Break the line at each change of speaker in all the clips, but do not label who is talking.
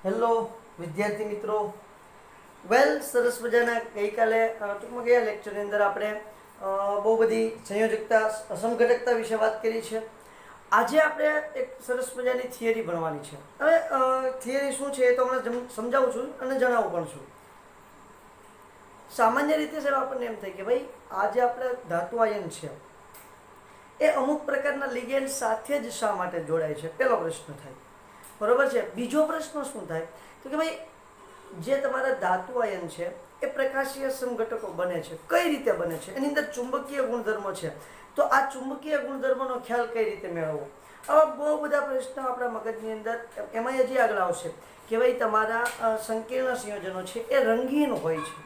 Hello વિદ્યાર્થી મિત્રો, વેલ સરસ મજાના ગઈકાલે ટૂંકમાં ગયા લેક્ચરની અંદર આપણે બહુ બધી સંયોજકતા અસમઘટકતા વિશે વાત કરી છે. આજે આપણે એક સરસ મજાની થિયરી ભણવાની છે. હવે થિયરી શું છે એ તો હમણાં સમજાવું છું અને જણાવું પણ છું. સામાન્ય રીતે સાહેબ આપણને એમ થાય કે ભાઈ આજે આપણે ધાતુ આયન છે એ અમુક પ્રકારના લિગેન્ડ સાથે જ શા માટે જોડાય છે, પહેલો પ્રશ્ન થાય. બરોબર છે. બીજો પ્રશ્ન શું થાય તો કે ભાઈ જે તમારા ધાતુ આયન છે એ પ્રકાશીય સમઘટકો બને છે, કઈ રીતે બને છે, એની અંદર ચુંબકીય ગુણધર્મો છે, તો આ ચુંબકીય ગુણધર્મોનો ખ્યાલ કઈ રીતે મેળવવો, આવા બહુ બધા પ્રશ્નો આપણા મગજની અંદર એમાં હજી આગળ આવશે કે ભાઈ તમારા સંકીર્ણ સંયોજનો છે એ રંગીન હોય છે,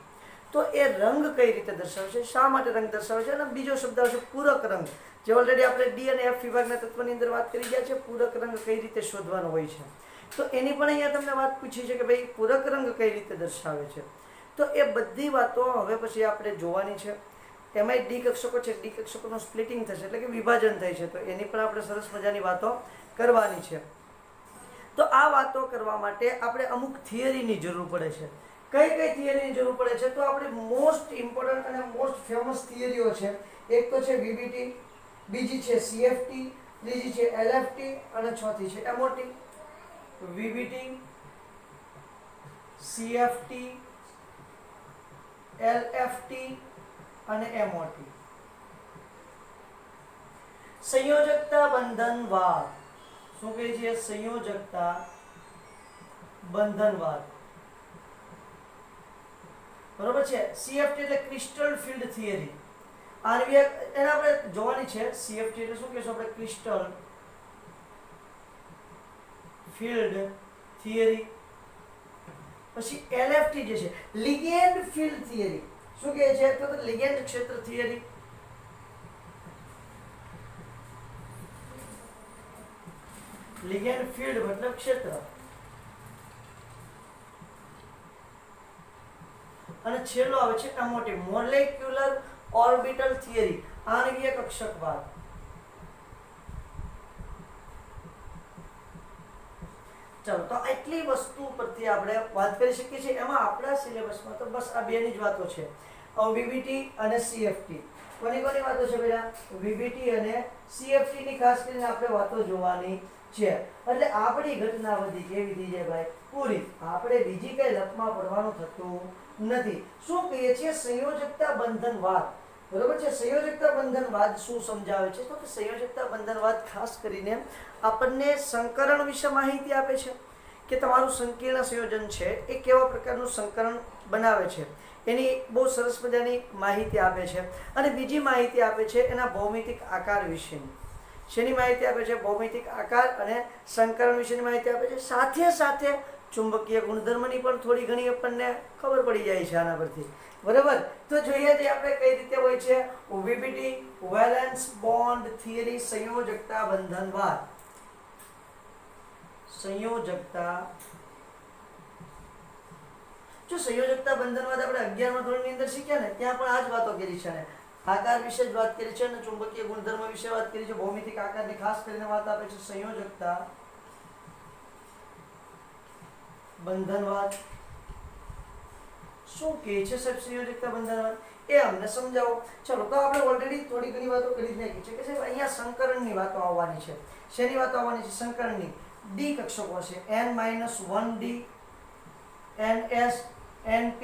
તો એ રંગ કઈ રીતે દર્શાવે છે, શા માટે રંગ દર્શાવે છે, અને બીજો શબ્દ આવશે પૂરક રંગ, જે ઓલરેડી આપણે ડી અને એફ વિભાગના તત્વની અંદર વાત કરી ગયા છે. પૂરક રંગ કઈ રીતે શોધવાનો હોય છે, તો એની પણ અહીંયા તમને વાત પૂછી છે કે ભાઈ પૂરક રંગ કઈ રીતે દર્શાવે છે. તો એ બધી વાતો હવે પછી આપણે જોવાની છે. એમાંય ડી કક્ષકો છે, ડી કક્ષકોનું સ્પ્લિટિંગ થશે એટલે કે વિભાજન થાય છે, તો એની પણ આપણે સરસ મજાની વાતો કરવાની છે. તો આ વાતો કરવા માટે આપણે અમુક થિયરીની જરૂર પડે છે. કઈ કઈ થિયરીની જરૂર પડે છે તો આપણે મોસ્ટ ઇમ્પોર્ટન્ટ અને મોસ્ટ ફેમસ થિયરીઓ છે. એક તો છે વીબીટી, બીજી છે સીએફટી, ત્રીજી છે એલએફટી અને ચોથી છે એમઓટી. વીબીટી, સીએફટી, એલએફટી અને એમઓટી. સંયોજકતા બંધનવાદ. શું કહે છે? સંયોજકતા બંધનવાદ. બરોબર છે. સીએફટી એટલે ક્રિસ્ટલ ફિલ્ડ થિયરી. આની એને આપણે જોવાની છે. સીએફટી એટલે શું કહેશું આપણે? Crystal field theory. પછી એલએફટી જે છે લિગેન્ડ ફિલ્ડ થિયરી. શું કહે છે? તો લિગેન્ડ ક્ષેત્ર થિયરી. લિગેન્ડ ફિલ્ડ મતલબ ક્ષેત્ર. અને છેલ્લો આવે છે એમઓટી, મોલેક્યુલર ઓર્બિટલ થિયરી, આણ્વીય કક્ષકવાદ. ચાલો, તો આટલી વસ્તુ પરથી આપણે વાત કરી શકીએ છીએ. એમાં આપણા સિલેબસમાં તો બસ આ બેની જ વાતો છે, વીબીટી અને સીએફટી. કોની કોની વાતો છે બેટા? વીબીટી અને સીએફટી ની ખાસ કરીને આપણે વાતો જોવાની છે. એટલે આપણી ઘટનાવધિ કેવી થઈ જાય ભાઈ? પૂરી. આપણે બીજી કઈ લપમાં પડવાનું થતું નથી. શું કહીએ છીએ? સંયોજકતા બંધનવાદ. બરોબર છે. સંયોજકતા બંધનવાદ શું સમજાવે છે? તો કે સંયોજકતા બંધનવાદ ખાસ કરીને આપણને સંકરણ વિશે માહિતી આપે છે કે તમારું સંકીર્ણ સંયોજન છે એ કેવા પ્રકારનું સંકરણ બનાવે છે, એની બહુ સરસ મજાની માહિતી આપે છે. અને બીજી માહિતી આપે છે એના ભૌમિતિક આકાર વિશેની. શેની માહિતી આપે છે? ભૌમિતિક આકાર અને સંકરણ વિશેની માહિતી આપે છે. સાથે સાથે ચુંબકીય ગુણધર્મની પણ થોડી ઘણી આપણને ખબર પડી જાય છે આના પરથી. બરાબર. તો જોઈએ જે આપણે કઈ રીતે હોય છે. વીબીટી, વેલેન્સ બોન્ડ થિયરી, સંયોજકતા બંધનવાદ. સંયોજકતા, જો સંયોજકતા બંધનવાદ આપણે 11મા ધોરણની અંદર શીખ્યા ને, ત્યાં પણ આ જ વાતો કરી છે. આકાર વિશે જ વાત કરી છે અને ચુંબકીય ગુણધર્મ વિશે વાત કરી છે. ભૌમિતિક આકારની ખાસ કરીને વાત આપે છે. સંયોજકતા બંધનવાદ શું કહે છે સાહેબ? સંયોજકતા બંધનવાદ એ અમને સમજાવો. ચલો, તો આપણે ઓલરેડી થોડી ઘણી વાતો કરી જ નાખી છે કે સાહેબ અહીંયા સંકરણની વાતો આવવાની છે. શેની વાતો આવવાની છે? સંકરણની. ડી કક્ષકો છે, n-1d, ns, np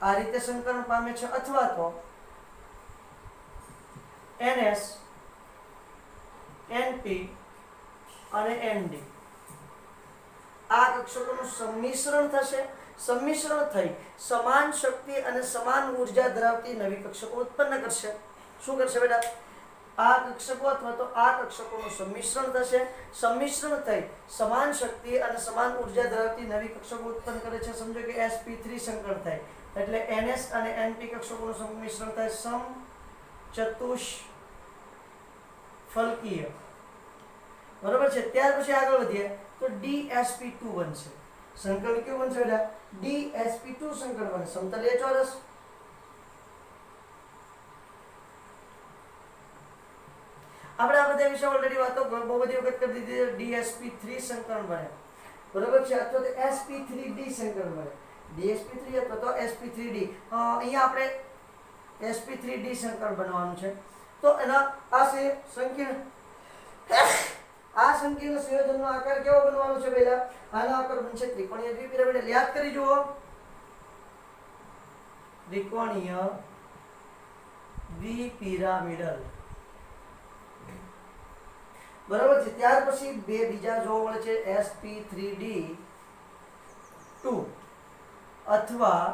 આ રીતે સંકરણ પામે છે, અથવા તો ns, np અને nd આ કક્ષકોનું સંમિશ્રણ થશે. સંમિશ્રણ થઈ સમાન શક્તિ અને સમાન ઉર્જા ધરાવતી નવી કક્ષકો ઉત્પન્ન કરશે. શું કરશે બેટા? આ કક્ષકો અથવા તો આ કક્ષકોનું સંમિશ્રણ થશે. સંમિશ્રણ થઈ સમાન શક્તિ અને સમાન ઉર્જા ધરાવતી નવી કક્ષકો ઉત્પન્ન કરે છે. સમજો કે sp3 સંકરણ થાય એટલે ns અને np કક્ષકોનું સંમિશ્રણ થાય સમચતુષ્ફલકીય. બરોબર છે. ત્યાર પછી આગળ વધીએ તો dsp2 બનશે. સંકલન કેવું બનશે બેટા? dsp2 સંકલન બને. સમતલીય ચોરસ. આપણે આ બધા વિશે ઓલરેડી વાતો બહુ બધી વખત કરી દીધી. dsp3 સંકલન બને. બરાબર છે, અથવા તો sp3d સંકરણ મળે, dsp3 અથવા તો sp3d. અહીંયા આપણે sp3d સંકરણ બનવાનું છે. તો એના આ સંકીર્ણ સંયોજનનો આકાર કેવો બનવાનો છે? પહેલા આનો આકાર બનશે ત્રિકોણીય દ્વિપિરામિડ. યાદ કરી જુઓ, ત્રિકોણીય દ્વિપિરામિડલ. બરાબર છે. ત્યાર પછી બે બીજા જોવા મળે છે, sp3d2 અથવા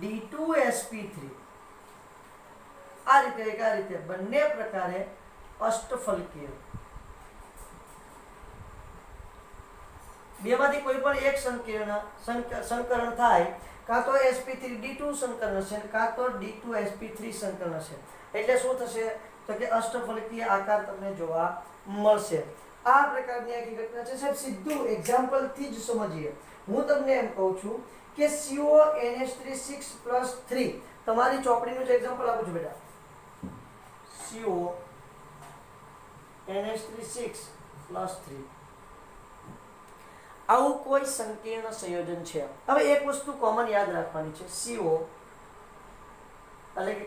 d2sp3. આ રીતે બંને પ્રકારે અષ્ટફલકીય. બેમાંથી કોઈ પણ એક સંકરણ થાય, કાં તો sp3d2 સંકરણ હશે કાં તો d2sp3 સંકરણ હશે. એટલે શું થશે? તો કે અષ્ટફલકીય આકાર તમને જોવા મળશે. આ પ્રકારની આખી ઘટના છે સાહેબ. સીધું એક્ઝામ્પલ થી જ સમજીએ. હું તમને એમ કહું છું કે CONH3 6+3. તમારી ચોપડીનું જ એક્ઝામ્પલ આપું છું બેટા. CONH3 આવું કોઈ સંકીર્ણ સંયોજન છે. હવે એક વસ્તુ કોમન યાદ રાખવાની છે. CO એટલે કે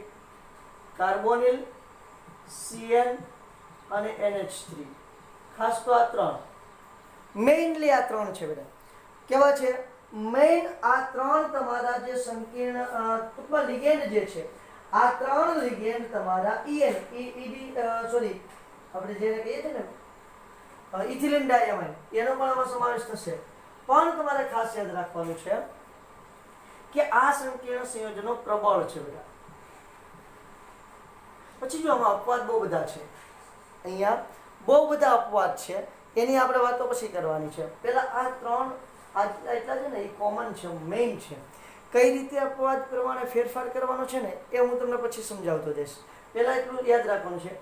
કાર્બોનિલ, CN અને NH3. ખાસ તો આ ત્રણ, મેઇનલી આ ત્રણ છે બેટા. કેવા છે? મેઇન આ ત્રણ તમારા જે સંકીર્ણ ટૂંકમાં લિગેન્ડ જે છે, આ ત્રણ લિગેન્ડ તમારા આપણે જેને કહીએ છીએ ને ઇથિલિન ડાયમાઇન, એનો પણ આમાં સમાવેશ થશે. પણ તમારે ખાસ યાદ રાખવાનું છે કે આ સંકીર્ણ સંયોજનો પ્રબળ છે બેટા. પછી જો આમાં અપવાદ બહુ બધા છે, અહીંયા બહુ બધા અપવાદ છે, એની આપણે વાતો પછી કરવાની છે. પહેલા આ ત્રણ એટલા છે ને, એ કોમન છે, મેઇન છે. કઈ રીતે અપવાદ પ્રમાણે ફેરફાર કરવાનો છે ને, એ હું તમને પછી સમજાવતો જઈશ. પહેલા એટલું યાદ રાખવાનું છે,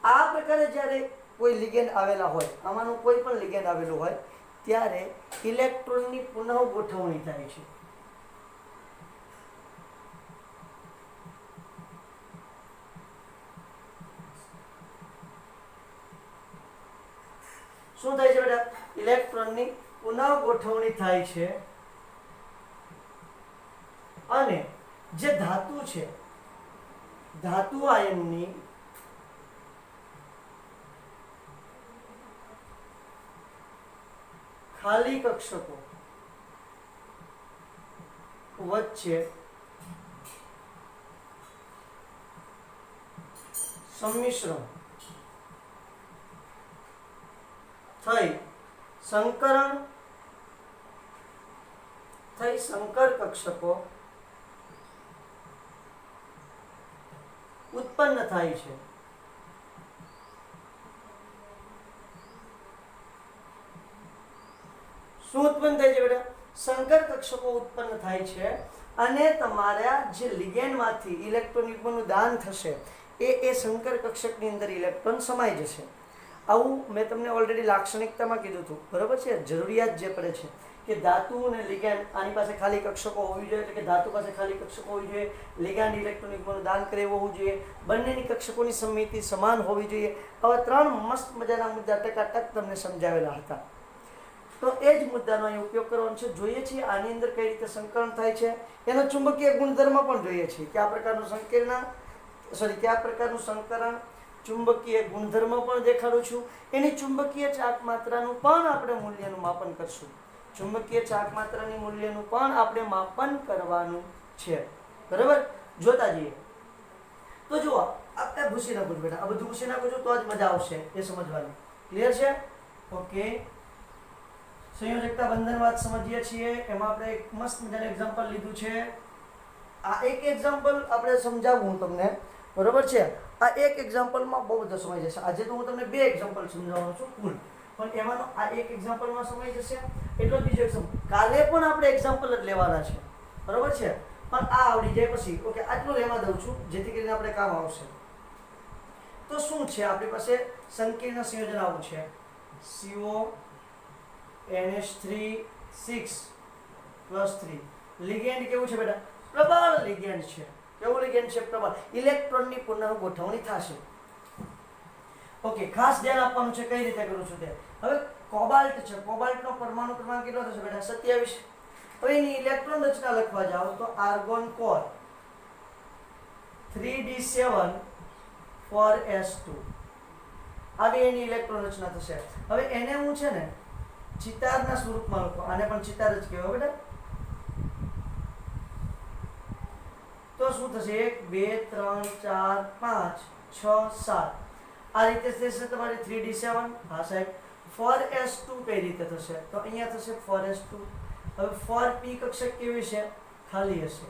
આ પ્રકારે જ્યારે કોઈ લિગેન્ડ આવેલા હોય, આમાંનું કોઈ પણ લિગેન્ડ આવેલું હોય, ત્યારે ઇલેક્ટ્રોનની પુનઃ ગોઠવણી થાય છે. શું થાય છે બેટા? ઇલેક્ટ્રોનની પુનઃ ગોઠવણી થાય છે. અને જે ધાતુ છે, ધાતુ આયનની ખાલી કક્ષકો વચ્ચે સંમિશ્રણ થઈ સંકર કક્ષકો ઉત્પન્ન થાય છે. શું ઉત્પન્ન થાય છે બેટા? સંકર કક્ષકો ઉત્પન્ન થાય છે. અને તમારા જે લિગેન્ડમાંથી ઇલેક્ટ્રોન યુગ્મનું દાન થશે, એ સંકર કક્ષકની અંદર ઇલેક્ટ્રોન સમાઈ જશે. આવું મેં તમને ઓલરેડી લાક્ષણિકતામાં કીધું હતું, બરોબર છે? જરૂરિયાત જે પડે છે કે ધાતુ અને લિગેન્ડ આની પાસે ખાલી કક્ષકો હોવી જોઈએ, એટલે કે ધાતુ પાસે ખાલી કક્ષકો હોવી જોઈએ, લિગેન્ડ ઇલેક્ટ્રોન યુગ્મનું દાન કરે એવું હોવું જોઈએ, બંનેની કક્ષકોની સમિતિ સમાન હોવી જોઈએ. હવે ત્રણ મસ્ત મજાના મુદ્દા ટકાટક તમને સમજાવેલા હતા. તો એ જ મુદ્દાનો અહીં ઉપયોગ કરવાનો છે. જોઈએ છીએ આની અંદર કઈ રીતે સંકરણ થાય છે, એનો ચુંબકીય ગુણધર્મ પણ જોઈએ છીએ. કયા પ્રકારનું સંકરણ, ચુંબકીય ગુણધર્મ પણ દેખાડું છું. એની ચુંબકીય ચાક માત્રાનું પણ આપણે મૂલ્યનું માપન કરશું. ચુંબકીય ચાક માત્રાની મૂલ્યનું પણ આપણે માપન કરવાનું છે. બરાબર? જોતા જઈએ. તો જુઓ, આપણે ભૂસી નાખું છું બેટા, આ બધું ભૂસી નાખું છું તો જ મજા આવશે એ સમજવાની. ક્લિયર છે? ઓકે. સંયોજકતા બંધનવાદ સમજીએ છીએ. એમાં આપણે એક મસ્ત મજાનું એક્ઝામ્પલ લીધું છે. આ એક એક્ઝામ્પલ આપણે સમજાવું તમને, બરોબર છે? આ એક એક્ઝામ્પલમાં બહુ બધો સમય જશે. આજે તો હું તમને બે એક્ઝામ્પલ સમજાવવાનો છું કુલ, પણ એમાંનો આ એક એક્ઝામ્પલમાં સમય જશે એટલો જ બીજો એક્ઝામ્પલ. કાલે પણ આપણે એક્ઝામ્પલ જ લેવાના છે, બરોબર છે? પણ આ આવડી જાય પછી ઓકે, આટલું રહેવા દઉં છું જેથી કરીને આપણે કામ આવશે. તો શું છે આપણી પાસે? સંકીર્ણ સંયોજન આવું છે. CONH3 લિગેન્ડ કેવું છે બેટા? પ્રબળ લિગેન્ડ છે. કેવું લિગેન્ડ છે? પ્રબળ. ઇલેક્ટ્રોનની પુનઃ ગોઠવણી થશે. ઓકે, ખાસ ધ્યાન આપવાનું છે કઈ રીતે કરું છું તે. હવે કોબાલ્ટ છે, કોબાલ્ટનો પરમાણુ ક્રમાંક કેટલો થશે બેટા 27. હવે એની ઇલેક્ટ્રોન રચના લખવા જાઓ તો આર્ગોન કોર 3d7 4s2 આવી એની ઇલેક્ટ્રોન રચના થશે. હવે એને હું છે ને ચિતારના સ્વરૂપમાં લખો, આને પણ ચિતાર જ કહેવાય બેટા. તો શું થશે 1 2 3 4 5 6 7 આ રીતે થશે તમારી 3d7. હા સાહેબ. 4s2 કઈ રીતે થશે તો અહીંયા થશે 4s2. હવે 4p કક્ષક કેવી છે ખાલી હશે,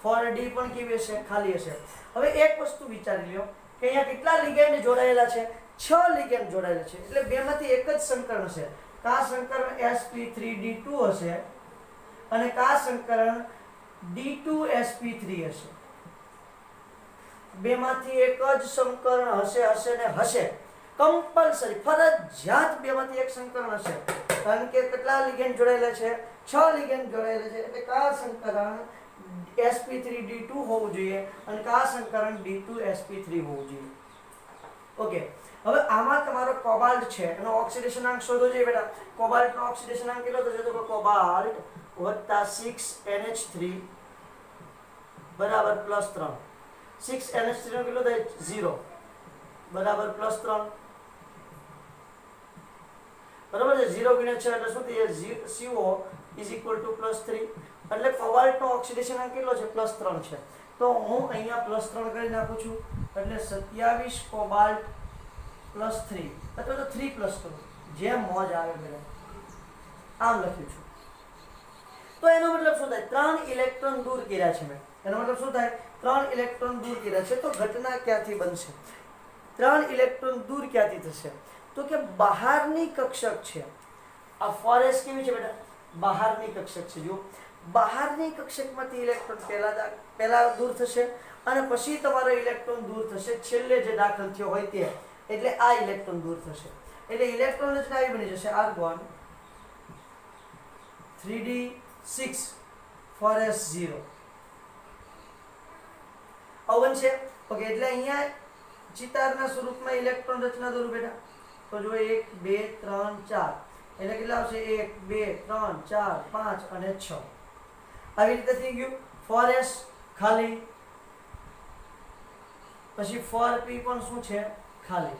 4d પણ કેવી હશે ખાલી હશે. હવે એક વસ્તુ વિચારી લ્યો કે અહીંયા કેટલા લિગેન્ડ જોડાયેલા છે 6 લિગેન્ડ જોડાયેલા છે, એટલે બેમાંથી એક જ સંકરણ હશે. કા સંકરણ sp3d2 હશે અને કા સંકરણ d2sp3 હશે. બેમાંથી એક જ સંકરણ હશે ને હશે, કમ્પલસરી ફરજિયાત બેમાંથી એક સંકરણ હશે. કારણ કે કેટલા લિગેન્ડ જોડાયેલા છે 6 લિગેન્ડ જોડાયેલા છે, એટલે કા સંકરણ sp3d2 હોવું જોઈએ અને કા સંકરણ d2sp3 હોવું જોઈએ. ઓકે. હવે આમાં તમારો કોબાલ્ટ છે એનો ઓક્સિડેશન અંક શોધવો જોઈએ બેટા. કોબાલ્ટનો ઓક્સિડેશન અંક કેટલો થશે તો કોબાલ્ટ વત્તા 6NH3 બરાબર +3. 6NH3 નો કેટલો થાય 0 બરાબર +3 બરાબર છે. 0 ગુણ્યા 6 એટલે શું થાય CO +3. એટલે કોબાલ્ટનો ઓક્સિડેશન અંક કેટલો છે +3 છે. તો હું અહીંયા +3 કરી નાખું છું, એટલે 27 કોબાલ્ટ +3 અથવા તો 3 + 2 જેમ મોજ આવે બેટા આમ લખ્યું છું. તો એનો મતલબ શું થાય 3 ઇલેક્ટ્રોન દૂર કર્યા છે મેં. એનો મતલબ શું થાય 3 ઇલેક્ટ્રોન દૂર કર્યા છે. તો ઘટના ક્યાંથી બનશે 3 ઇલેક્ટ્રોન દૂર ક્યાંથી થશે તો કે બહારની કક્ષક છે. આ 4s કેવી છે બેટા બહારની કક્ષક છે. જો બહારની કક્ષકમાંથી ઇલેક્ટ્રોન પહેલા દૂર થશે અને પછી તમારો ઇલેક્ટ્રોન દૂર થશે છેલ્લે જે દાખલ થયો હોય તે, એટલે આ ઇલેક્ટ્રોન દૂર થશે. એટલે ઇલેક્ટ્રોન રચના આવી બની જશે આર્ગોન 3d6 4s0 આવું બનશે. ઓકે. એટલે અહીંયા ચિતારના સ્વરૂપમાં ઇલેક્ટ્રોન રચના દોરું બેટા. તો જો 1 2 3 4 એટલે કેટલા આવશે 1 2 3 4 5 અને 6 આવી રીતે થઈ ગયું. 4s ખાલી, પછી 4p પણ શું છે ખાલી.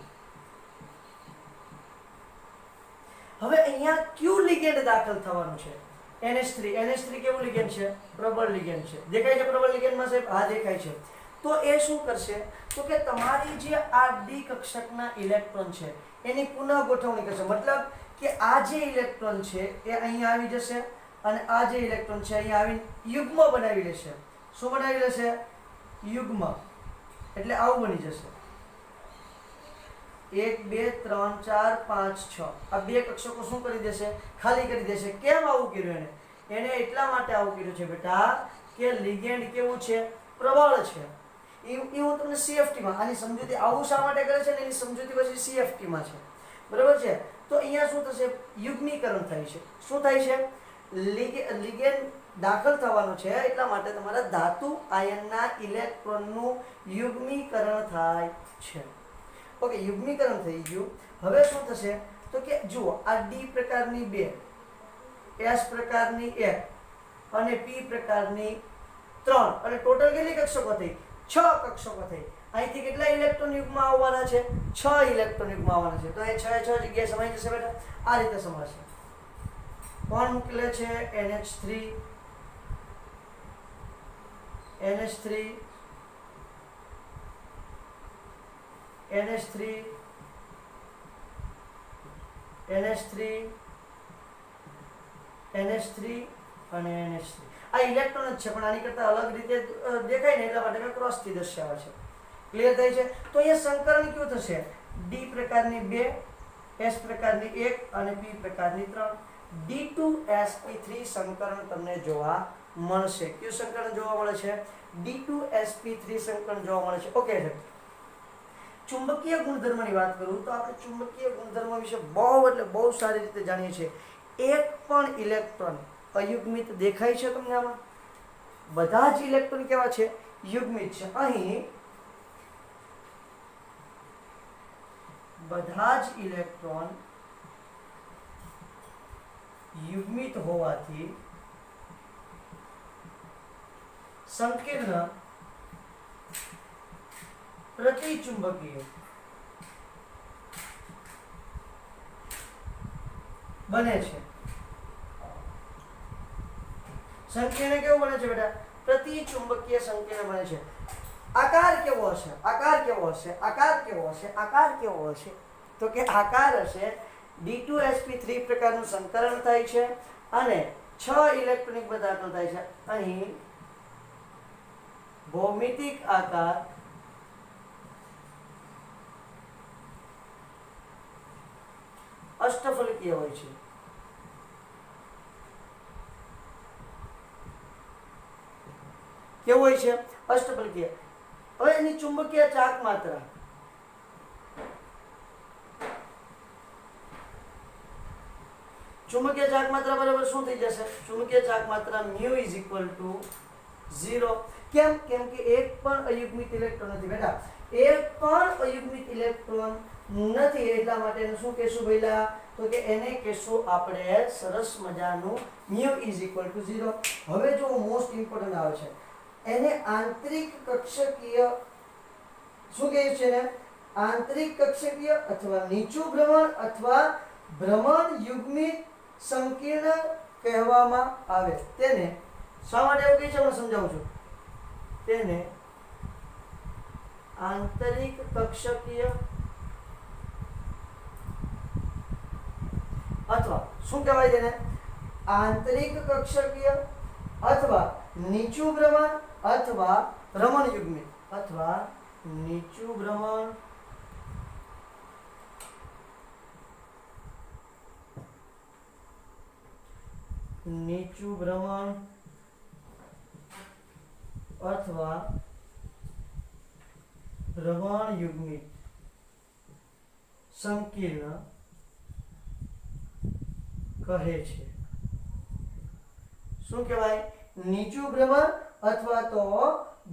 હવે અહીંયા ક્યુ લિગેન્ડ દાખલ થવાનું છે NH3 કેવું લિગેન્ડ છે પ્રબળ લિગેન્ડ છે. દેખાય છે પ્રબળ લિગેન્ડમાં સાહેબ? હા દેખાય છે. તો એ શું કરશે તો કે તમારી જે આ ડી કક્ષકના ઇલેક્ટ્રોન છે એની પુનઃ ગોઠવણી કરશે. મતલબ કે આ જે ઇલેક્ટ્રોન છે એ અહીંયા આવી જશે અને આ જે ઇલેક્ટ્રોન છે અહીંયા આવીને યુગ્મ બનાવી લેશે. શું બનાવી લેશે યુગ્મ. એટલે આવું બની જશે 1 2 3 4 5 6 આ બે કક્ષકો શું કરી દેશે ખાલી કરી દેશે. કેમ આવું કર્યું એને એટલા માટે આવું કર્યું છે બેટા કે લિગેન્ડ કેવું છે પ્રબળ છે. એ હું તમને CFT માં આની સમજૂતી આવું શા માટે કરે છે ને એની સમજૂતી પછી CFT માં છે. બરાબર છે. તો અહીંયા શું થશે યુગ્મીકરણ થાય છે. શું થાય છે લિગેન્ડ દાખલ થવાનું છે એટલા માટે તમારા ધાતુ આયનના ઇલેક્ટ્રોનનું યુગ્મીકરણ થાય છે. ઓકે. યુગ્મીકરણ થઈ ગયું. હવે શું થશે તો કે જુઓ આ D પ્રકારની 2 S પ્રકારની 1 અને P પ્રકારની 3 અને ટોટલ કેટલી કક્ષકો થઈ 6 કક્ષકો થઈ. અહીંથી કેટલા ઇલેક્ટ્રોન યુગ્મ આવવાના છે 6 ઇલેક્ટ્રોન યુગ્મ આવવાના છે. તો એ 6 જગ્યાએ સમાઈ જશે બેટા. આ રીતે સમાશે. કોણ મોકલે છે NH3 NH3 NH3 NH3 NH3 અને NH3 આ ઇલેક્ટ્રોન જ છે પણ આની કરતા અલગ રીતે દેખાય ને એટલા માટે મેં ક્રોસ થી દર્શાવ્યા છે. ક્લિયર થાય છે. તો અહીંયા સંકરણ કેવું થશે D પ્રકારની 2 S પ્રકારની 1 અને P પ્રકારની 3 D2sp3 સંકરણ તમને જોવા મળશે. કયું સંકરણ જોવા મળે છે D2sp3 સંકરણ જોવા મળે છે. ઓકે છે. ચુંબકીય ગુણધર્મની વાત કરું તો આપણે ચુંબકીય ગુણધર્મ વિશે બહુ એટલે બહુ સારી રીતે જાણીએ છીએ. એક પણ ઇલેક્ટ્રોન અયુગ્મિત દેખાય છે તમને આમાં? બધા જ ઇલેક્ટ્રોન કેવા છે યુગ્મિત છે. અહીં બધા જ ઇલેક્ટ્રોન હોવાથી સંકીર્ણ પ્રતિચુંબકીય બને છે. સંકીર્ણ કેવું બને છે બેટા? પ્રતિચુંબકીય સંકીર્ણ બને છે. આકાર કેવો હશે? આકાર કેવો હશે? આકાર કેવો હશે? આકાર કેવો હશે? તો કે આકાર હશે D2sp3 પ્રકારનું સંકરણ થાય છે અને 6 ઇલેક્ટ્રોનિક પદાર્થો થાય છે. અહીં ભૌમિતિક આકાર અષ્ટફલકીય હોય છે. કેવું હોય છે? અષ્ટફલકીય. હવે એની ચુંબકીય ચાક માત્રા ચુંબકીય ચાક માત્રા બરાબર શું થઈ જશે? ચુંબકીય ચાક માત્રા μ = 0. કેમ? કેમ કે એક પણ અયુગ્મિત ઇલેક્ટ્રોન નથી બેટા. એક પણ અયુગ્મિત ઇલેક્ટ્રોન નથી એટલા માટે એને શું કહેશું ભઈલા? તો કે એને કહેશું આપણે સરસ મજાનું μ = 0. હવે જો મોસ્ટ ઇમ્પોર્ટન્ટ આવે છે, એને આંતરિક કક્ષકીય શું કહે છે ને? આંતરિક કક્ષકીય અથવા નીચું ભ્રમણ અથવા ભ્રમણ યુગ્મિત સંકીર્ણ કહેવામાં આવે. તેને શા માટે એવું કહે છે હું સમજાવું છું. તેને આંતરિક કક્ષકીય અથવા શું કહેવાય તેને? આંતરિક કક્ષકીય અથવા નીચું ભ્રમણ અથવા ભ્રમણ યુગ્મિત અથવા નીચું ભ્રમણ અથવા ભ્રમણ યુગ્મિત સંકીર્ણ કહે છે. શું કહેવાય? નીચું ભ્રમણ અથવા તો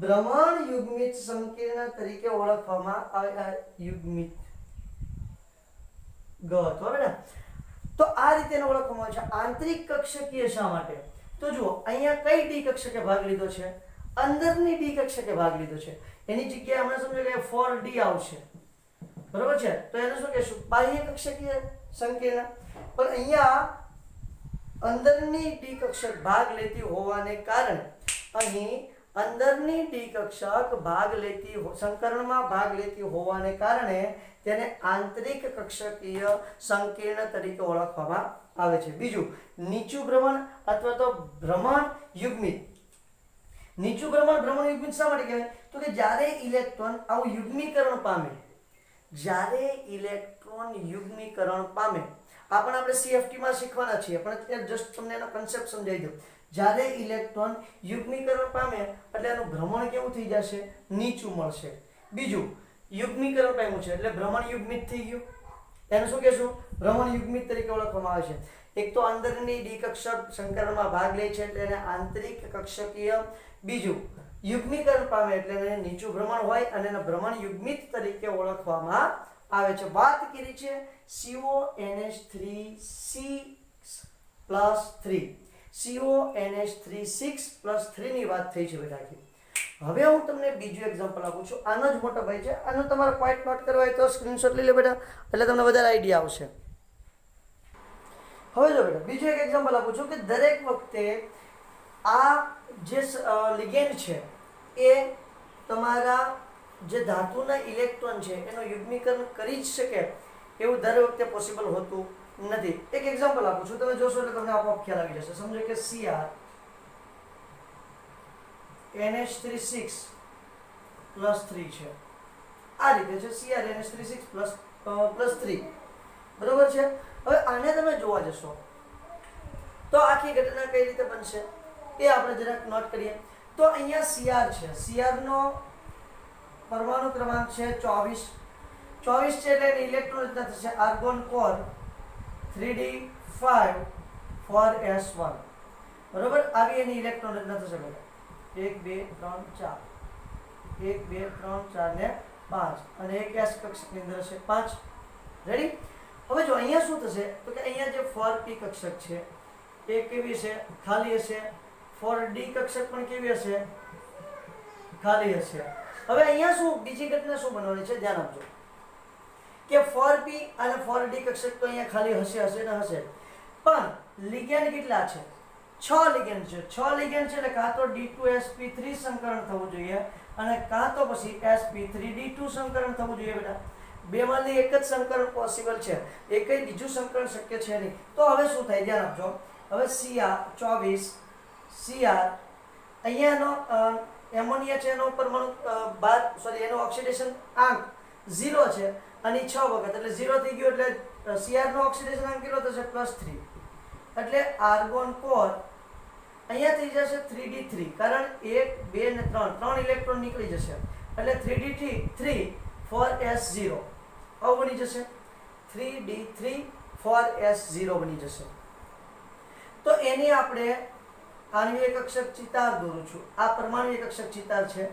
ભ્રમણ યુગ્મિત સંકીર્ણ તરીકે ઓળખવામાં આવે. યુગ્મિત ગ હતો બેટા. તો આ રીતે ઓળખવામાં આવે છે. આંતરિક કક્ષકીય શા માટે? તો જુઓ અહીંયા કઈ ડી કક્ષકે ભાગ લીધો છે? અંદરની ડી કક્ષકે ભાગ લીધો છે. એની જગ્યાએ હમણાં સમજો કે 4d આવશે, બરોબર છે? તો એને શું કહેશું? બાહ્ય કક્ષકીય સંકીર્ણ. પણ અહીંયા અંદરની ડી કક્ષક ભાગ લેતી હોવાને કારણે અહીં અંદરની ડી કક્ષક ભાગ લેતી સંકરણમાં ભાગ લેતી હોવાને કારણે તેને આંતરિક કક્ષકીય સંકીર્ણ તરીકે ઓળખવામાં આવે છે. બીજું, નીચું ભ્રમણ અથવા તો ભ્રમણ યુગ્મિત. નીચું ભ્રમણ ભ્રમણ યુગ્મિત શા માટે કહેવાય? તો કે જ્યારે ઇલેક્ટ્રોન આવું યુગ્મીકરણ પામે, જ્યારે ઇલેક્ટ્રોન યુગ્મીકરણ પામે, આપણે CFT માં શીખવાના છીએ પણ અત્યારે જસ્ટ તમને એનો કન્સેપ્ટ સમજાવી દઉં. જ્યારે ઇલેક્ટ્રોન યુગ્મીકરણ પામે એટલે એનું ભ્રમણ કેવું થઈ જશે? નીચું મળશે. બીજું, યુગ્મીકરણ પામ્યું છે એટલે ભ્રમણ યુગ્મિત થઈ ગયું. એને શું કહેશું? ભ્રમણ યુગ્મિત તરીકે ઓળખવામાં આવે છે. એક તો અંદરની ડી કક્ષક સંકરણમાં ભાગ લે છે એટલે એને આંતરિક કક્ષકીય. બીજું, યુગ્મીકરણ પામે એટલે એને નીચું ભ્રમણ હોય અને એને ભ્રમણ યુગ્મિત તરીકે ઓળખવામાં આવે છે. વાત કરી છે CONH3 CONH3 ની વાત થઈ છે બેટા. હવે હું તમને બીજું એક્ઝામ્પલ આપું છું. આનો જ મોટો ભાઈ છે. આનો તમારે પોઈન્ટ નોટ કરવા હોય તો સ્ક્રીનશોટ લઈ લો બેટા, એટલે તમને વધારે આઈડિયા આવશે. હવે જો બેટા બીજું એક એક્ઝામ્પલ આપું છું કે દરેક વખતે આ જે લિગેન્ડ છે એ તમારા જે ધાતુના ઇલેક્ટ્રોન છે એનું યુગ્મીકરણ કરી જ શકે એવું દર વખતે પોસિબલ હોતું નથી. એક એક્ઝામ્પલ આપું છું, તમે જોશો એટલે તમને આપોઆપ ખ્યાલ આવી જશે. સમજો કે Cr NH36 +3 છે. આ રીતે છે Cr NH36 +3, બરોબર છે? હવે આને તમે જોવા જશો તો આખી ઘટના કઈ રીતે બનશે એ આપણે જરાક નોટ કરીએ. તો અહીંયા Cr છે. Cr નો પરમાણુ ક્રમાંક છે 24 છે એટલે ઇલેક્ટ્રોન રચના થશે આર્ગોન કોર 3d5 4s1, બરોબર? આવી એની ઇલેક્ટ્રોન રચના થશે બેટા. 1 2 3 4 1 2 3 4 ને 5 અને એક s કક્ષકની અંદર હશે 5. રેડી? હવે જો અહીંયા શું થશે તો કે અહીંયા જે 4p કક્ષક છે એ કેવી હશે? ખાલી હશે. ફોર ડી કક્ષક પણ કેવી હશે? ખાલી હશે. હવે અહીંયા શું બીજી ઘટના શું બનવાની છે ધ્યાન આપજો કે ફોર પી અને ફોર ડી કક્ષક તો અહીંયા ખાલી હશે ને હશે, પણ લિગેન્ડ કેટલા છે? 6 લિગેન્ડ છે. 6 લિગેન્ડ છે એટલે કાં તો D2sp3 સંકરણ થવું જોઈએ અને કાં તો પછી sp3D2 સંકરણ થવું જોઈએ બેટા. બેમાંથી એક જ સંકરણ પોસિબલ છે, એકય બીજું સંકરણ શક્ય છે નહીં. તો હવે શું થાય ધ્યાન આપજો. હવે Cr24 Cr અહીંયાનો એમોનિયા છે એનો પરમાણુ એનો ઓક્સિડેશન આંક 0 છે અને 6 વખત એટલે 0 થઈ ગયો એટલે Cr નો ઓક્સિડેશન આંક કેટલો થશે? +3. એટલે આર્ગોન કોર અહીંયા થઈ જશે 3d3 કારણ 1 2 ને 3 ઇલેક્ટ્રોન નીકળી જશે એટલે 3d3 4s0 આવું બની જશે. 3d3 4s0 બની જશે. તો એની આપણે આણ્વિય કક્ષક ચિતાર દોરું છું. આ પરમાણ્વીય કક્ષક ચિતાર છે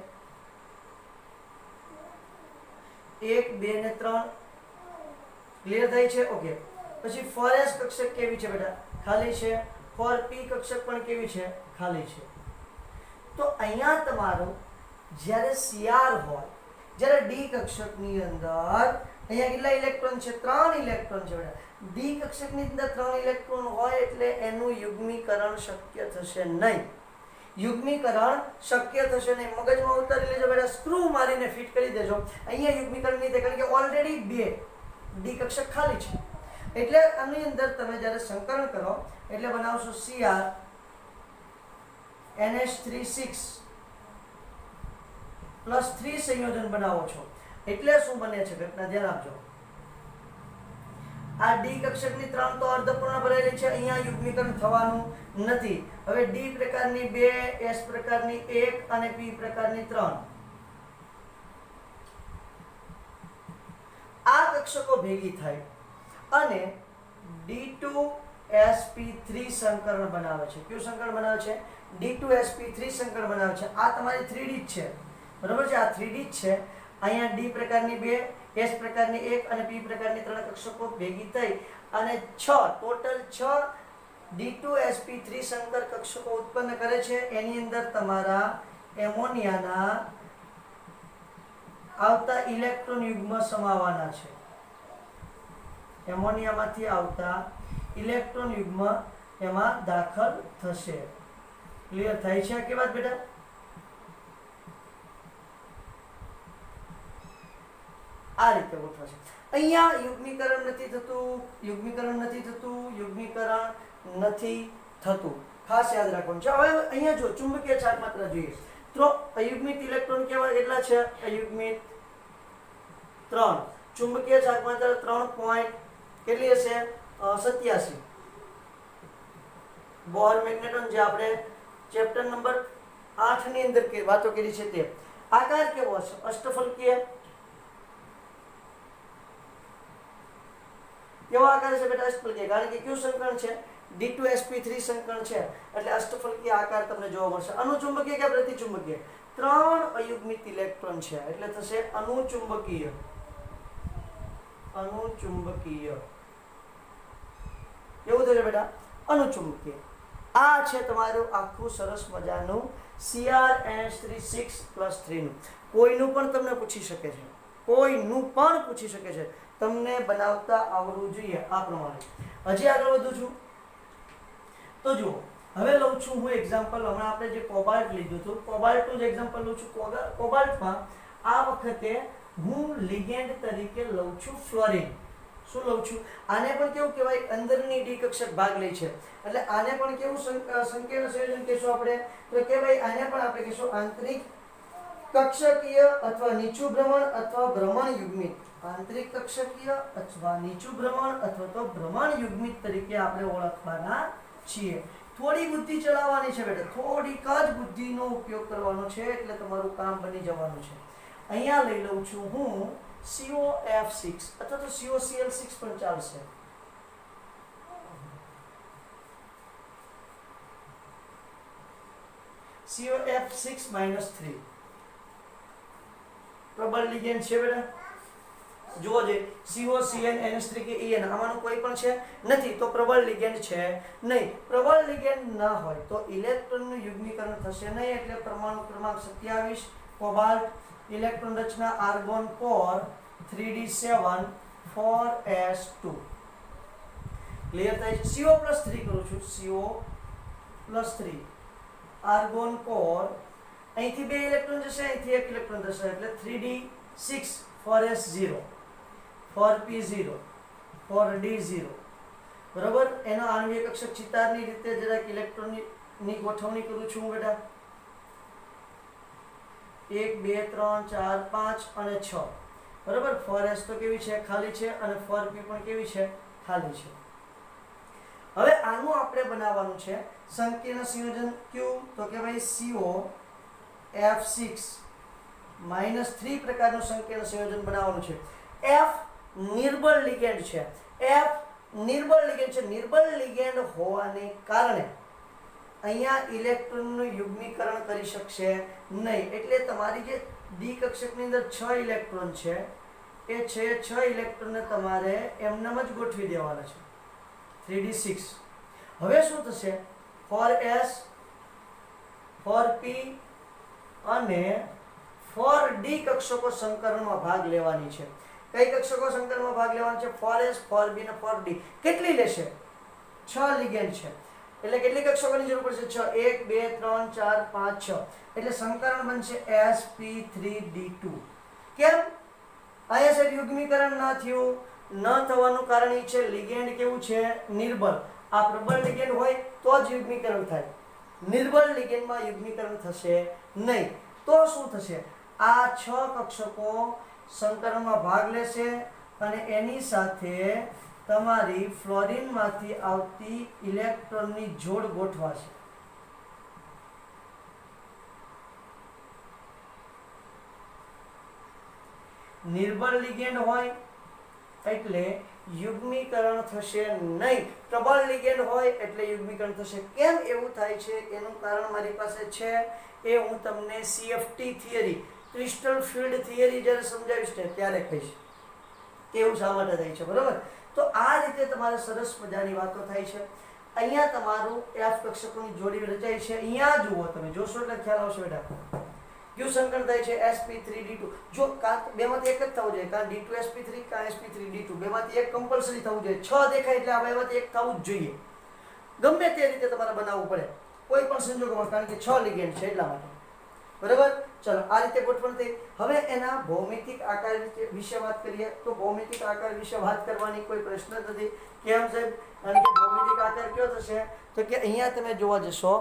1 2 ને 3 ક્લિયર થાય છે? ઓકે. પછી 4s કક્ષક કેવી છે બેટા? ખાલી છે. 4p કક્ષક પણ કેવી છે? ખાલી છે. તો અહીંયા તમારું જ્યારે Cr હોય, જ્યારે d કક્ષકની અંદર અહીંયા કેટલા ઇલેક્ટ્રોન છે? 3 ઇલેક્ટ્રોન છે બેટા. d કક્ષકની અંદર 3 ઇલેક્ટ્રોન હોય એટલે એનું યુગ્મીકરણ શક્ય થશે નહીં. યુગ્મીકરણ શક્ય થશે નહીં. મગજમાં ઉતારી લેજો બેટા, સ્ક્રૂ મારીને ફિટ કરી દેજો. અહીંયા યુગ્મીકરણ નહીં થાય કારણ કે ઓલરેડી 2 d કક્ષક ખાલી છે. એટલે આની અંદર તમે જ્યારે સંકરણ કરો એટલે બનાવશો Cr NH36 +3 સંયોજન બનાવો છો એટલે શું બને છે ઘટના ધ્યાન આપજો. આ ડી કક્ષકની 3 તો અર્ધપૂર્ણ ભરેલી છે, અહીંયા યુગ્મીકરણ થવાનું નથી. હવે ડી પ્રકારની 2, એસ પ્રકારની 1 અને પી પ્રકારની 3 આ કક્ષકો ભેગી થાય અને D2sp3 સંકરણ બનાવે છે. કયું સંકરણ બનાવે છે? D2sp3 સંકરણ બનાવે છે. આ તમારી 3D જ છે, બરોબર છે? આ 3D જ છે. અહીંયા ડી પ્રકારની 2, એસ પ્રકારની 1 અને પી પ્રકારની 3 કક્ષકો ભેગી થઈ અને 6 ટોટલ 6 D2sp3 સંકર કક્ષકો ઉત્પન્ન કરે છે. એની અંદર તમારા એમોનિયાના આવતા ઇલેક્ટ્રોન યુગ્મ સમાવવાના છે. એમોનિયામાંથી આવતા ઇલેક્ટ્રોન યુગ્મ એમાં દાખલ થશે. ક્લિયર થાય છે કે વાત બેટા? આ રીતે ગોઠવાશે. અહીંયા યુગ્મીકરણ નથી થતું. ખાસ યાદ રાખવાનું છે. હવે અહીંયા જો ચુંબકીય ચાર્જ માત્ર જોઈએ તો અયુગ્મિત ઇલેક્ટ્રોન કેવા કેટલા છે? અયુગ્મિત 3. ચુંબકીય ચાર્જ માત્ર 3 પોઈન્ટ કેટલી હશે? 87. બોહર મેગ્નેટ્રોન જે આપણે ચેપ્ટર નંબર 8 ની અંદર વાતો કરી છે તે. આકાર કેવો હશે? અષ્ટફલકીય. કેવો આકાર છે બેટા? અષ્ટફલકીય. કારણ કે કયું સંકરણ છે? D2sp3 સંકરણ છે એટલે અષ્ટફલકીય આકાર તમને જોવા મળશે. અનુચુંબકીય કે પ્રતિચુંબકીય? 3 અયુગ્મિત ઇલેક્ટ્રોન છે એટલે થશે અનુચુંબકીય. કેવું થશે બેટા? અનુચુંબકીય. આ છે તમારું આખું સરસ મજાનું CrNH36+3 નું. કોઈનું પણ તમને પૂછી શકે છે. તમને બનાવતા આવડવું જોઈએ આ પ્રમાણે. હજી આગળ વધું છું તો જુઓ, હવે લઉં છું હું એક્ઝામ્પલ. હમણાં આપણે જે કોબાલ્ટ લીધું હતું, કોબાલ્ટનું જ એક્ઝામ્પલ લઉં છું. કોબાલ્ટમાં આ વખતે હું લિગેન્ડ તરીકે લઉં છું ફ્લોરિન. શું લઉં છું? આને પણ કેવું કહેવાય? અંદરની ડી કક્ષક ભાગ લે છે એટલે આને પણ કેવું સંકીર્ણ સંયોજન કહેશું આપણે? તો કહેવાય આને પણ આપણે કહેશું આંતરિક કક્ષકીય અથવા નીચું ભ્રમણ અથવા ભ્રમણ યુગ્મિત. આંતરિક કક્ષકીય અથવા નીચું ભ્રમણ અથવા તો ભ્રમણ યુગ્મિત તરીકે આપણે ઓળખવાના છીએ. થોડી બુદ્ધિ ચલાવવાની છે બેટા, થોડીક જ બુદ્ધિનો ઉપયોગ કરવાનો છે એટલે તમારું કામ બની જવાનું છે. અહીંયા લઈ લઉં છું હું COF6 અથવા તો COCl6 પણ ચાલશે. COF6-3 પ્રબળ લિગેન્ડ છે બેટા. જોવો જોઈએ CO CN NH3 કે EN આમાંનું કોઈ પણ છે નથી તો પ્રબળ લિગેન્ડ છે નહીં. પ્રબળ લિગેન્ડ ન હોય તો ઇલેક્ટ્રોનનું યુગ્મીકરણ થશે નહીં એટલે પરમાણુ ક્રમાંક 27 કોબાલ્ટ, ઇલેક્ટ્રોન રચના argon core 3d7 4s2 clear થાય છે. CO+3 કરું છું, CO+3 આર્ગોન કોર, અહીંથી 2 ઇલેક્ટ્રોન જશે, અહીંથી 1 ઇલેક્ટ્રોન જશે એટલે 3d6 4s0 4p0 4d0 બરાબર. એનો આણ્વિક કક્ષક ચિતારની રીતે જરાક ઇલેક્ટ્રોનની ગોઠવણી કરું છું હું બેટા. 1 2 3 4 5 અને 6 બરાબર. 4s તો કેવી છે ખાલી છે અને 4p પણ કેવી છે ખાલી છે. હવે આનું આપણે બનાવવાનું છે સંકીર્ણ સંયોજન કયું તો કે ભાઈ CO F6 -3 પ્રકારનું સંકીર્ણ સંયોજન બનાવવાનું છે. F નિર્બળ લિગેન્ડ છે. F નિર્બળ લિગેન્ડ છે. નિર્બળ લિગેન્ડ હોવાને કારણે અહીંયા ઇલેક્ટ્રોનનું યુગ્મીકરણ કરી શકશે નહીં. એટલે તમારી જે ડી કક્ષકની અંદર 6 ઇલેક્ટ્રોન છે એ 6 ઇલેક્ટ્રોનને તમારે એમનેમ જ ગોઠવી દેવાના છે 3d6. હવે શું થશે 4s 4p અને 4d કક્ષકો સંકરણમાં ભાગ લેવાની છે. કઈ કક્ષકો સંકરણમાં ભાગ લેવાના છે 4s 4b અને 4d. કેટલી લેશે 6 લિગેન્ડ છે એટલે કેટલી કક્ષકોની જરૂર પડશે 6 1 2 3 4 5 6 એટલે સંકરણ બનશે sp3d2. કેમ અહીંયા સાહેબ યુગ્મીકરણ ન થયું? ન થવાનું કારણ એ છે લિગેન્ડ કેવું છે નિર્બળ. આ પ્રબળ લિગેન્ડ હોય તો જ યુગ્મીકરણ થાય. નિર્બળ લિગેન્ડમાં યુગ્મીકરણ થશે નહીં. તો શું થશે આ 6 કક્ષકો સંકરણમાં ભાગ લેશે અને એની સાથે તમારી ફ્લોરિનમાંથી આવતી ઇલેક્ટ્રોનની જોડ ગોઠવાશે. નિર્બળ લિગેન્ડ હોય એટલે યુગ્મીકરણ થશે નહીં. પ્રબળ લિગેન્ડ હોય એટલે યુગ્મીકરણ થશે. કેમ એવું થાય છે એનું કારણ મારી પાસે છે એ હું તમને CFT theory crystal field theory જ્યારે સમજાવીશ ને ત્યારે કહીશ કેવું શા માટે થાય છે બરાબર. તો આ રીતે તમારે સરસ મજાની વાતો થાય છે. અહીંયા તમારું F કક્ષકોની જોડી રચાય છે. અહીંયા જુઓ તમે જોશો એટલે ખ્યાલ આવશે બેટા. કયું સંકરણ થાય છે sp3d2. જો બેમાંથી એક જ થવું જોઈએ કાં d2sp3 કાં sp3d2 બેમાંથી એક કમ્પલસરી થવું જોઈએ. 6 દેખાય એટલે આ બેમાંથી એક થવું જ જોઈએ. ગમે તે રીતે તમારે બનાવવું પડે કોઈ પણ સંજોગોમાં કારણ કે 6 લિગેન્ડ છે એટલા માટે બરાબર. ચલો આ રીતે ગોઠવણ થઈ. હવે એના ભૌમિતિક આકાર વિશે વાત કરીએ તો ભૌમિતિક આકાર વિશે વાત કરવાની કોઈ પ્રશ્ન જ નથી. કેમ સાહેબ? કારણ કે ભૌમિતિક આકાર કયો થશે તો કે અહીંયા તમે જોવા જશો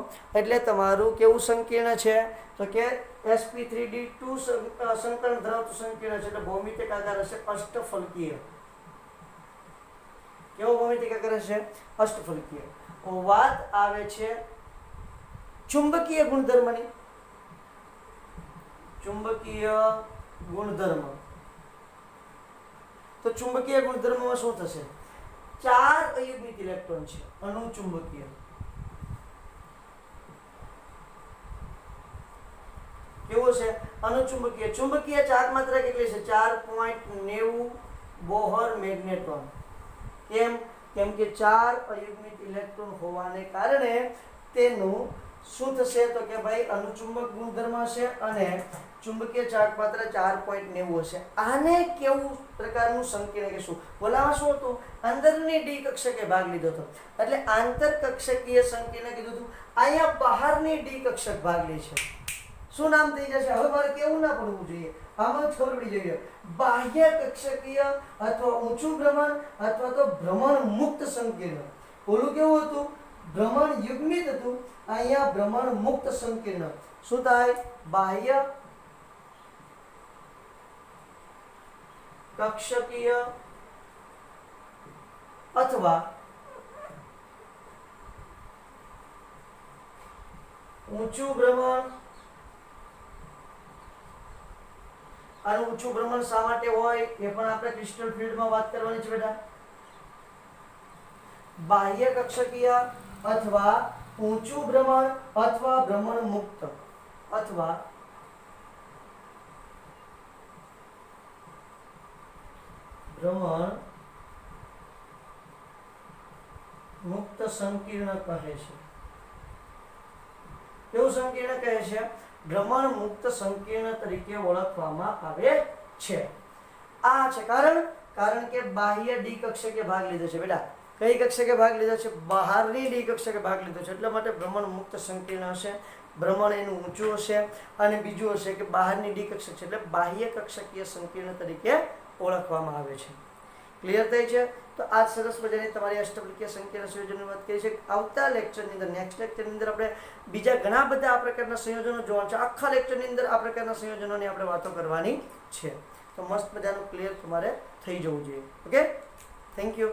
એટલે તમારું કેવું સંકીર્ણ છે તો કે sp3d2 સંકરણ ધરાવતું સંકીર્ણ છે એટલે ભૌમિતિક આકાર હશે અષ્ટફલકીય. કેવો ભૌમિતિક આકાર હશે? અષ્ટફલકીય. વાત આવે છે ચુંબકીય ગુણધર્મની. ચુંબકીય ગુણધર્મ તો ચુંબકીય ગુણધર્મમાં શું થશે? 4 અયુગ્મિક ઇલેક્ટ્રોન છે અનુચુંબકીય. કેવો છે? અનુચુંબકીય. ચુંબકીય ચાર્જ માત્રા કેટલી છે? 4.90 બોહર મેગ્નેટ્રોન. કેમ? કેમ કે 4 અયુગ્મિક ઇલેક્ટ્રોન હોવાને કારણે તેનું શું થશે તો કે ભાઈ અનુચુંબક ગુણધર્મ હશે અને ચુંબકીય ચાર્જ માત્ર 4.90 હશે. આને કેવું પ્રકારનું સંકીર્ણ કહેશું? બોલામાં શું હતું? અંદરની ડી કક્ષકે ભાગ લીધો હતો એટલે આંતરકક્ષકીય સંકીર્ણ કીધું હતું. અહીંયા બહારની ડી કક્ષક ભાગ લે છે. શું નામ થઈ જશે? હવે મારે કેવું ના પડવું જોઈએ, આમાં જ ખબર પડી જોઈએ. બાહ્ય કક્ષકીય અથવા ઊંચું ભ્રમણ અથવા તો ભ્રમણ મુક્ત સંકીર્ણ. ઓલું કેવું હતું? ભ્રમણ યુગ્મિત હતું. અહીંયા ભ્રમણ મુક્ત સંકીર્ણ. શું થાય? બાહ્ય કક્ષકીય અથવા ઊંચું ભ્રમણ. અને ઊંચું ભ્રમણ શા માટે હોય એ પણ આપણે ક્રિસ્ટલ ફિલ્ડમાં વાત કરવાની છે બેટા. બાહ્ય કક્ષકીય અથવા ઊંચું ભ્રમણ અથવા ભ્રમણ મુક્ત અથવા ભ્રમણ મુક્ત સંકીર્ણ કહે છે. કેવું સંકીર્ણ કહે છે? ભ્રમણ મુક્ત સંકીર્ણ તરીકે ઓળખવામાં આવે છે. આ છે કારણ કે બાહ્ય ડી કક્ષકે ભાગ લીધો છે. બેટા કઈ કક્ષકે ભાગ લીધો છે? બહારની ડી કક્ષકે ભાગ લીધો છે. એટલા માટે ભ્રમણ મુક્ત સંકીર્ણ હશે. ભ્રમણ એનું ઊંચું હશે. અને બીજું હશે કે બહારની ડી કક્ષક છે એટલે બાહ્ય કક્ષકીય સંકીર્ણ તરીકે ઓળખવામાં આવે છે. ક્લિયર થઈ છે? તો આ સરસ મજાની તમારી અષ્ટપદીય સંકીર્ણ સંયોજનની વાત કરી છે. આવતા લેક્ચરની અંદર, નેક્સ્ટ લેક્ચરની અંદર આપણે બીજા ઘણા બધા આ પ્રકારના સંયોજનો જોવાના છે. આખા લેક્ચરની અંદર આ પ્રકારના સંયોજનોની આપણે વાતો કરવાની છે. તો મસ્ત મજાનું ક્લિયર તમારે થઈ જવું જોઈએ. Okay, thank you.